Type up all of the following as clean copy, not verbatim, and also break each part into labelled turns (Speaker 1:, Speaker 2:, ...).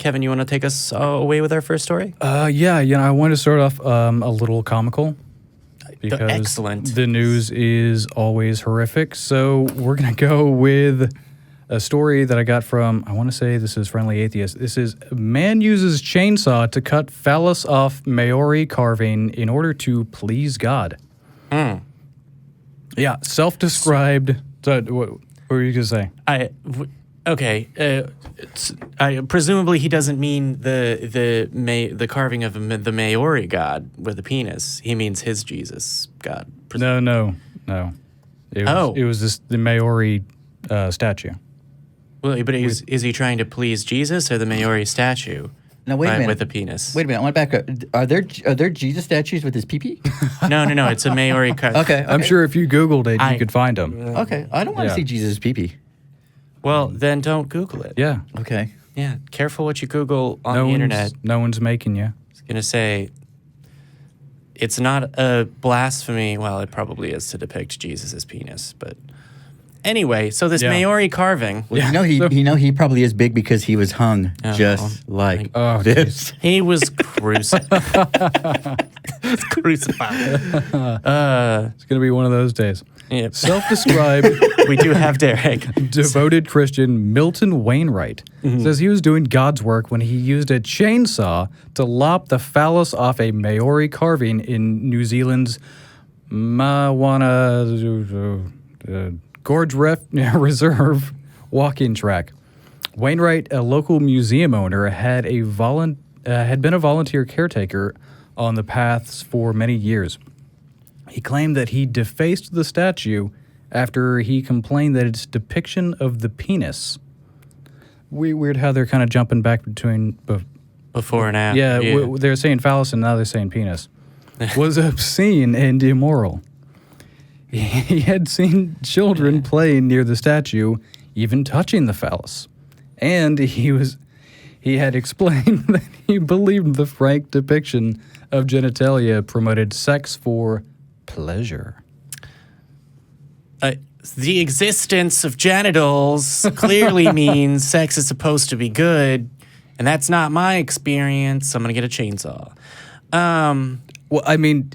Speaker 1: Kevin, you want to take us away with our first story?
Speaker 2: I want to start off a little comical because
Speaker 1: Excellent.
Speaker 2: the news is always horrific. So we're going to go with a story that I got from, I want to say this is Friendly Atheist. This is, man uses chainsaw to cut phallus off Maori carving in order to please God. Yeah, self-described. So, what were you going to say?
Speaker 1: Presumably he doesn't mean the carving of the Maori god with a penis. He means his Jesus god.
Speaker 2: No. It was the Maori statue.
Speaker 1: Well, but is he trying to please Jesus or the Maori statue?
Speaker 3: Now wait a minute.
Speaker 1: With a penis.
Speaker 3: Wait a minute. I want to back up. Are there Jesus statues with his pee-pee?
Speaker 1: No. It's a Maori.
Speaker 3: Okay.
Speaker 2: I'm sure if you Googled it, you could find them.
Speaker 3: Okay. I don't want to see Jesus' pee-pee.
Speaker 1: Well, then don't Google it.
Speaker 2: Yeah.
Speaker 3: Okay.
Speaker 1: Yeah. Careful what you Google on the internet.
Speaker 2: No one's making you.
Speaker 1: I was gonna say, it's not a blasphemy. Well, it probably is to depict Jesus' penis, but anyway. So this Maori carving.
Speaker 3: Well, he probably is big because he was hung like this.
Speaker 1: He was crucified.
Speaker 2: It's gonna be one of those days.
Speaker 1: Yep.
Speaker 2: Self-described.
Speaker 1: We do have Derek.
Speaker 2: Devoted Christian Milton Wainwright says he was doing God's work when he used a chainsaw to lop the phallus off a Maori carving in New Zealand's Mawana Gorge Reserve walking track. Wainwright, a local museum owner, had been a volunteer caretaker on the paths for many years. He claimed that he defaced the statue after he complained that its depiction of the penis. Weird how they're kind of jumping back between
Speaker 1: before and after.
Speaker 2: Yeah, they're saying phallus and now they're saying penis. Was obscene and immoral. He had seen children playing near the statue, even touching the phallus. And he had explained that he believed the frank depiction of genitalia promoted sex for pleasure.
Speaker 1: The existence of genitals clearly means sex is supposed to be good, and that's not my experience. I'm going to get a chainsaw.
Speaker 2: Well, I mean,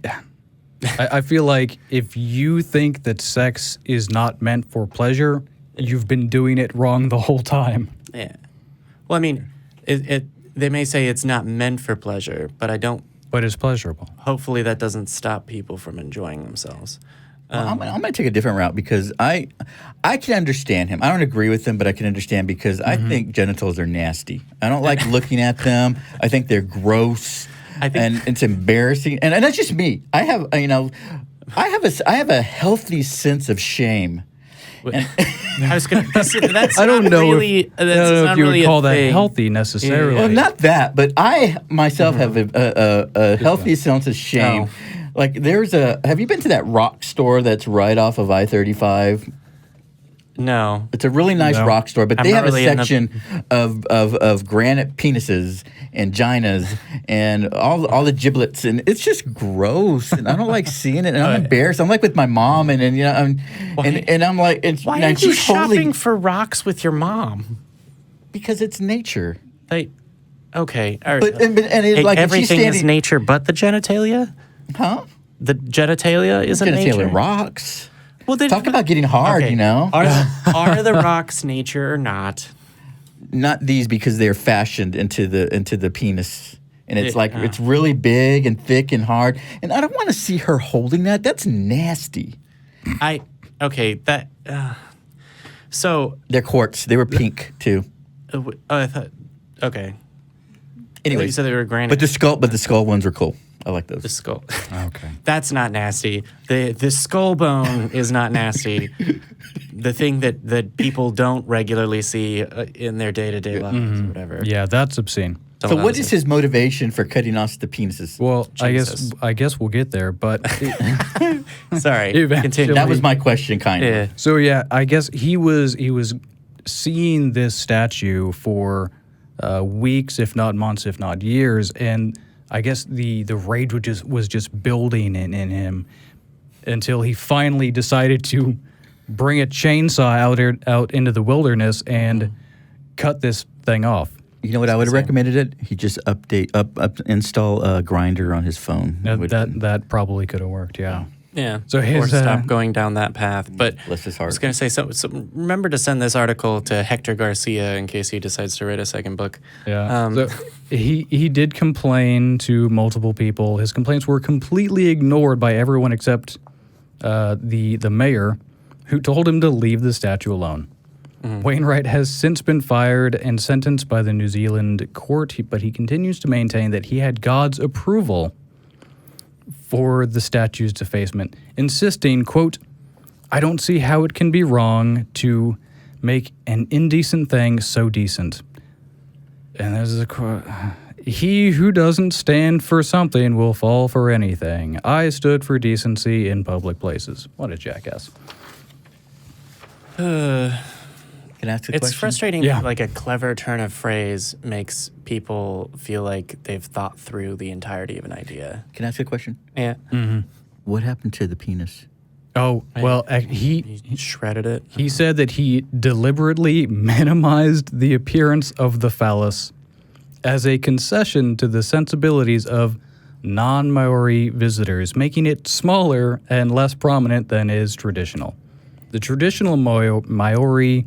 Speaker 2: I feel like if you think that sex is not meant for pleasure, you've been doing it wrong the whole time.
Speaker 1: Yeah. Well, I mean, they may say it's not meant for pleasure, but I don't.
Speaker 2: But it's pleasurable.
Speaker 1: Hopefully that doesn't stop people from enjoying themselves.
Speaker 3: Well, I'm going to take a different route because I can understand him. I don't agree with him, but I can understand because I think genitals are nasty. I don't like looking at them. I think they're gross. And it's embarrassing. And that's just me. I have a healthy sense of shame.
Speaker 1: I was gonna. That's
Speaker 2: I don't
Speaker 1: not
Speaker 2: know
Speaker 1: really.
Speaker 2: I don't know if you would call that
Speaker 1: thing.
Speaker 2: healthy necessarily.
Speaker 3: Well, not that, but I myself have a healthy sense of shame.
Speaker 1: Oh.
Speaker 3: Like have you been to that rock store that's right off of I-35?
Speaker 1: No.
Speaker 3: It's a really nice rock store, but they have
Speaker 1: really
Speaker 3: a section of granite penises and ginas and all the giblets, and it's just gross, and I don't like seeing it, and I'm embarrassed. I'm like with my mom, and I'm like,
Speaker 1: why are you shopping for rocks with your mom?
Speaker 3: Because it's nature.
Speaker 1: Okay, all right.
Speaker 3: But it's like
Speaker 1: everything
Speaker 3: she's
Speaker 1: is nature, but the genitalia.
Speaker 3: Huh?
Speaker 1: The genitalia isn't nature.
Speaker 3: Genitalia rocks.
Speaker 1: Well, then,
Speaker 3: talk about getting hard,
Speaker 1: okay. Are the rocks nature or not?
Speaker 3: Not these, because they're fashioned into the penis, and it's it's really big and thick and hard, and I don't want to see her holding that. That's nasty. So
Speaker 1: they're
Speaker 3: quartz. They were pink too.
Speaker 1: I thought. Okay.
Speaker 3: Anyway,
Speaker 1: you said they were granite.
Speaker 3: But the skull ones were cool. I like those.
Speaker 1: The skull.
Speaker 2: Okay.
Speaker 1: That's not nasty. The skull bone is not nasty. The thing that people don't regularly see in their day-to-day lives or whatever.
Speaker 2: Yeah, that's obscene.
Speaker 3: So what is his motivation for cutting off the penises?
Speaker 2: Well, I guess we'll get there, but
Speaker 1: sorry.
Speaker 2: Continue.
Speaker 3: That was my question, kind of.
Speaker 2: Yeah. So yeah, I guess he was seeing this statue for weeks, if not months, if not years, and I guess the rage was just building in him until he finally decided to bring a chainsaw out into the wilderness and cut this thing off.
Speaker 3: You know what I would have recommended it? He just install a grinder on his phone.
Speaker 2: That probably could have worked, yeah.
Speaker 1: Yeah.
Speaker 2: So
Speaker 1: or stop going down that path. But
Speaker 3: bless his heart.
Speaker 1: I was going to say, so remember to send this article to Hector Garcia in case he decides to write a second book.
Speaker 2: Yeah. So he did complain to multiple people. His complaints were completely ignored by everyone except the mayor, who told him to leave the statue alone. Wainwright has since been fired and sentenced by the New Zealand court, but he continues to maintain that he had God's approval for the statue's defacement, insisting, quote, "I don't see how it can be wrong to make an indecent thing so decent." And there's a quote, "He who doesn't stand for something will fall for anything. I stood for decency in public places." What a jackass.
Speaker 3: Can I ask a question?
Speaker 1: It's frustrating that like a clever turn of phrase makes people feel like they've thought through the entirety of an idea.
Speaker 3: Can I ask a question?
Speaker 1: Yeah.
Speaker 3: What happened to the penis?
Speaker 2: Oh, well,
Speaker 1: He shredded it.
Speaker 2: he said that he deliberately minimized the appearance of the phallus as a concession to the sensibilities of non-Maori visitors, making it smaller and less prominent than is traditional. The traditional Maori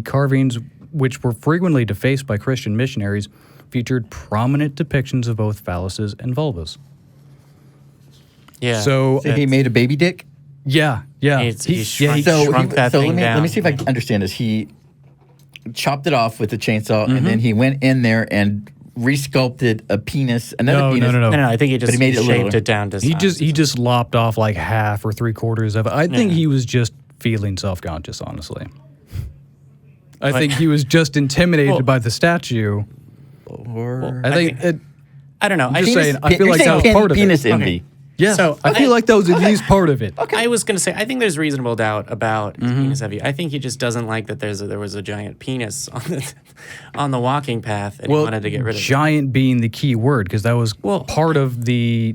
Speaker 2: carvings, which were frequently defaced by Christian missionaries, featured prominent depictions of both phalluses and vulvas.
Speaker 1: Yeah.
Speaker 2: So
Speaker 3: he made a baby dick?
Speaker 2: yeah.
Speaker 1: He shrunk that thing down.
Speaker 3: Let me see if I can understand this. He chopped it off with a chainsaw, and then he went in there and resculpted a penis, another penis.
Speaker 2: No.
Speaker 1: No, I think he just
Speaker 3: made it
Speaker 1: shaved
Speaker 3: littler.
Speaker 1: it down to
Speaker 2: He
Speaker 1: size.
Speaker 2: just lopped off like half or 3/4 of it. I think he was just feeling self-conscious, honestly. I think he was just intimidated by the statue.
Speaker 3: Or
Speaker 2: I think
Speaker 1: I don't know.
Speaker 2: I'm just saying, I feel
Speaker 3: you're
Speaker 2: like that was
Speaker 3: saying
Speaker 2: part of
Speaker 3: penis
Speaker 2: it.
Speaker 3: envy.
Speaker 2: Yeah,
Speaker 1: So,
Speaker 2: I feel like that was at least part of it.
Speaker 1: I was going to say, I think there's reasonable doubt about his penis heavy. I think he just doesn't like that there was a giant penis on the walking path, and he wanted to get rid of it.
Speaker 2: Giant being the key word, because that was part of the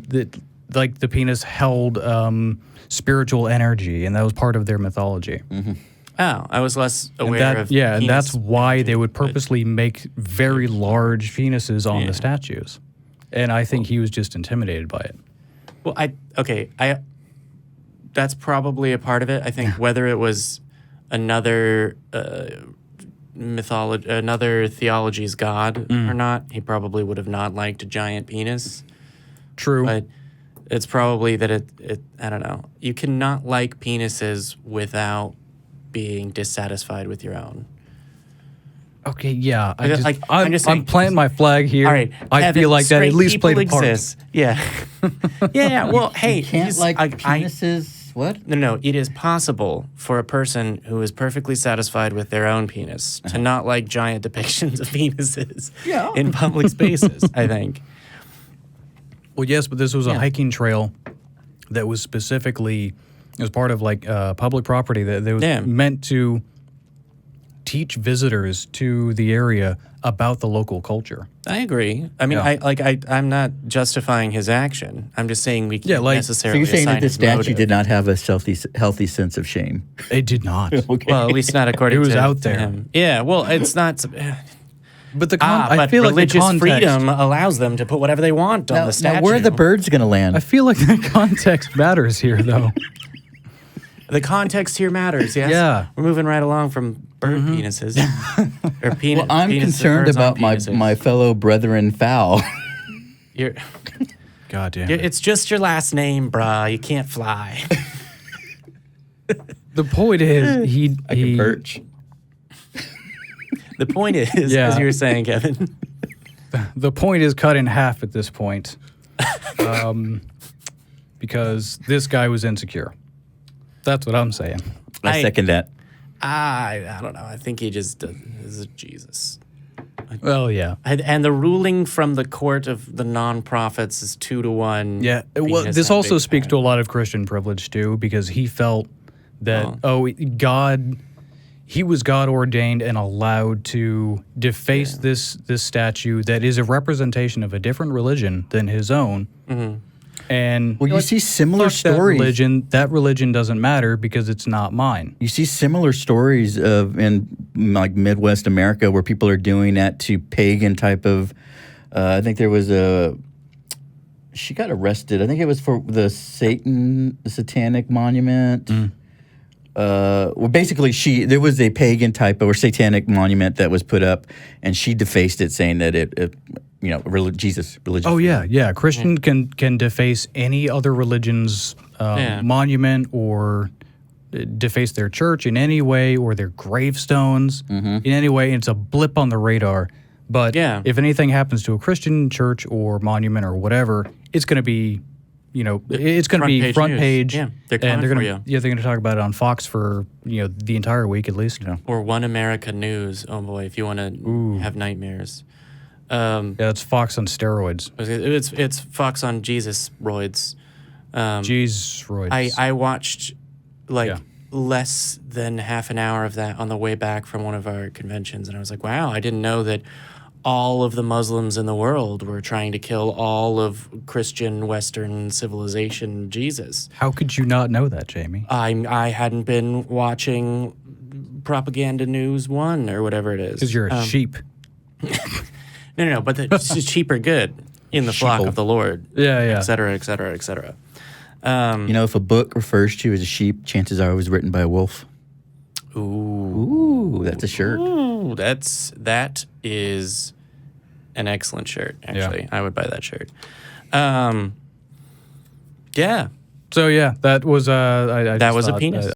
Speaker 2: penis held spiritual energy, and that was part of their mythology.
Speaker 1: Oh, I was less aware of
Speaker 2: and
Speaker 1: penis
Speaker 2: that's why
Speaker 1: energy,
Speaker 2: they would
Speaker 1: but-
Speaker 2: purposely make very large penises on the statues. And I think he was just intimidated by it.
Speaker 1: Well, that's probably a part of it. I think whether it was another another theology's god or not, he probably would have not liked a giant penis.
Speaker 2: True.
Speaker 1: But it's probably that it I don't know. You cannot like penises without being dissatisfied with your own.
Speaker 2: Okay, yeah.
Speaker 1: I'm just saying-
Speaker 2: I'm planting my flag here.
Speaker 1: All right,
Speaker 2: I
Speaker 1: Evan,
Speaker 2: feel like that at
Speaker 1: straight
Speaker 2: least played a
Speaker 1: people
Speaker 2: part.
Speaker 1: exist. Yeah. yeah. Well, hey,
Speaker 3: Can't like penises. What?
Speaker 1: No. It is possible for a person who is perfectly satisfied with their own penis to not like giant depictions of penises in public spaces, I think.
Speaker 2: Well, yes, but this was a hiking trail that was specifically, it was part of public property that was meant to teach visitors to the area about the local culture.
Speaker 1: I agree. I mean, I'm not justifying his action. I'm just saying we can't
Speaker 3: So
Speaker 1: necessarily
Speaker 3: you're saying
Speaker 1: assign
Speaker 3: that the
Speaker 1: his
Speaker 3: statue
Speaker 1: motive.
Speaker 3: did not have a healthy sense of shame.
Speaker 2: It did not.
Speaker 3: Okay.
Speaker 1: Well, at least not according
Speaker 2: It was
Speaker 1: to
Speaker 2: out
Speaker 1: to
Speaker 2: there.
Speaker 1: him. Yeah, well, it's not.
Speaker 2: But I
Speaker 1: but
Speaker 2: feel like the
Speaker 1: religious
Speaker 2: context,
Speaker 1: freedom allows them to put whatever they want on the statue.
Speaker 3: Now, where are the birds going to land?
Speaker 2: I feel like the context matters here, though.
Speaker 1: The context here matters, yes?
Speaker 2: Yeah.
Speaker 1: We're moving right along from bird penises. Or penis.
Speaker 3: Well, I'm
Speaker 1: penises,
Speaker 3: concerned
Speaker 1: birds on
Speaker 3: about
Speaker 1: penises.
Speaker 3: my fellow brethren fowl.
Speaker 1: You're,
Speaker 2: God damn
Speaker 1: it's just your last name, brah. You can't fly.
Speaker 2: The point is,
Speaker 3: I can perch.
Speaker 1: The point is, as you were saying, Kevin.
Speaker 2: The point is cut in half at this point, because this guy was insecure. That's what I'm saying.
Speaker 3: I second that.
Speaker 1: I don't know. I think he just is Jesus.
Speaker 2: Well, yeah.
Speaker 1: And the ruling from the court of the non-prophets is 2-1.
Speaker 2: Yeah. Well, this also speaks to a lot of Christian privilege, too, because he felt that, he was God ordained and allowed to deface this statue that is a representation of a different religion than his own. And
Speaker 3: Well, you see similar
Speaker 2: fuck that
Speaker 3: stories.
Speaker 2: religion. That religion doesn't matter because it's not mine.
Speaker 3: You see similar stories of in like Midwest America where people are doing that to pagan type of. I think there was she got arrested. I think it was for the satanic monument. Well, basically, there was a pagan type of or satanic monument that was put up, and she defaced it, saying that Jesus, religious.
Speaker 2: Oh yeah. Christian can deface any other religion's monument or deface their church in any way or their gravestones in any way. And it's a blip on the radar. But if anything happens to a Christian church or monument or whatever, it's going to be, it's going to be front page.
Speaker 1: Yeah, they're coming for you.
Speaker 2: Yeah, they're going to talk about it on Fox for the entire week at least. Yeah.
Speaker 1: Or One America News. Oh boy, if you want to have nightmares.
Speaker 2: It's Fox on steroids.
Speaker 1: It's Fox on Jesus roids.
Speaker 2: Jesus roids.
Speaker 1: I watched less than half an hour of that on the way back from one of our conventions, and I was like, wow, I didn't know that all of the Muslims in the world were trying to kill all of Christian Western civilization Jesus.
Speaker 2: How could you not know that, Jamie?
Speaker 1: I hadn't been watching Propaganda News 1 or whatever it is.
Speaker 2: Because you're a sheep.
Speaker 1: No, but the sheep are good in the flock of the Lord.
Speaker 2: Yeah.
Speaker 1: Et cetera, et cetera, et cetera.
Speaker 3: If a book refers to you as a sheep, chances are it was written by a wolf. Ooh, that's a shirt.
Speaker 1: Ooh, that is an excellent shirt, actually.
Speaker 2: Yeah.
Speaker 1: I would buy that shirt. Yeah.
Speaker 2: So, that was...
Speaker 1: that was a penis.